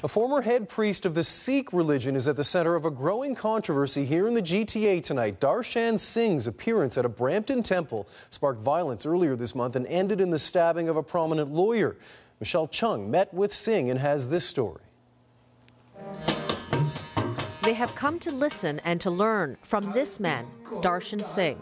A former head priest of the Sikh religion is at the center of a growing controversy here in the GTA tonight. Darshan Singh's appearance at a Brampton temple sparked violence earlier this month and ended in the stabbing of a prominent lawyer. Michelle Chung met with Singh and has this story. They have come to listen and to learn from this man, Darshan Singh.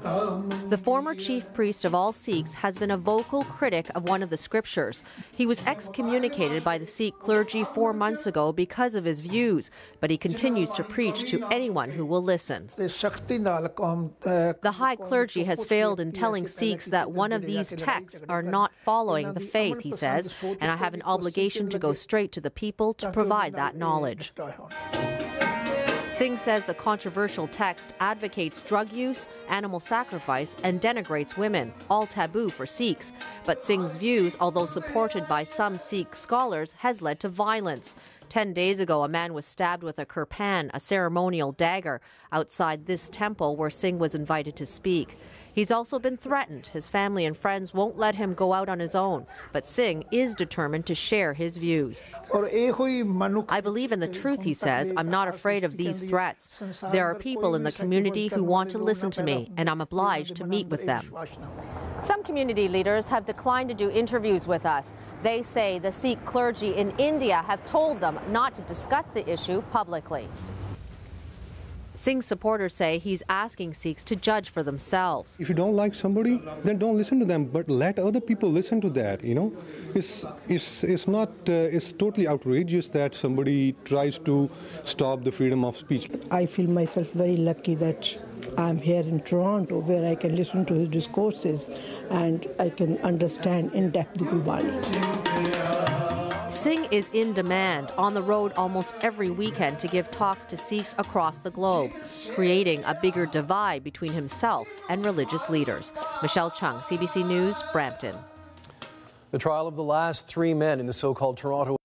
The former chief priest of all Sikhs has been a vocal critic of one of the scriptures. He was excommunicated by the Sikh clergy 4 months ago because of his views, but he continues to preach to anyone who will listen. The high clergy has failed in telling Sikhs that one of these texts are not following the faith, he says, and I have an obligation to go straight to the people to provide that knowledge. Singh says the controversial text advocates drug use, animal sacrifice, and denigrates women, all taboo for Sikhs. But Singh's views, although supported by some Sikh scholars, has led to violence. 10 days ago, a man was stabbed with a kirpan, a ceremonial dagger, outside this temple where Singh was invited to speak. He's also been threatened. His family and friends won't let him go out on his own, but Singh is determined to share his views. I believe in the truth, he says. I'm not afraid of these threats. There are people in the community who want to listen to me, and I'm obliged to meet with them. Some community leaders have declined to do interviews with us. They say the Sikh clergy in India have told them not to discuss the issue publicly. Singh's supporters say he's asking Sikhs to judge for themselves. If you don't like somebody, then don't listen to them, but let other people listen to that, you know. It's totally outrageous that somebody tries to stop the freedom of speech. I feel myself very lucky that I'm here in Toronto, where I can listen to his discourses and I can understand in depth the Gurbaani. Singh is in demand, on the road almost every weekend to give talks to Sikhs across the globe, creating a bigger divide between himself and religious leaders. Michelle Chung, CBC News, Brampton. The trial of the last 3 men in the so-called Toronto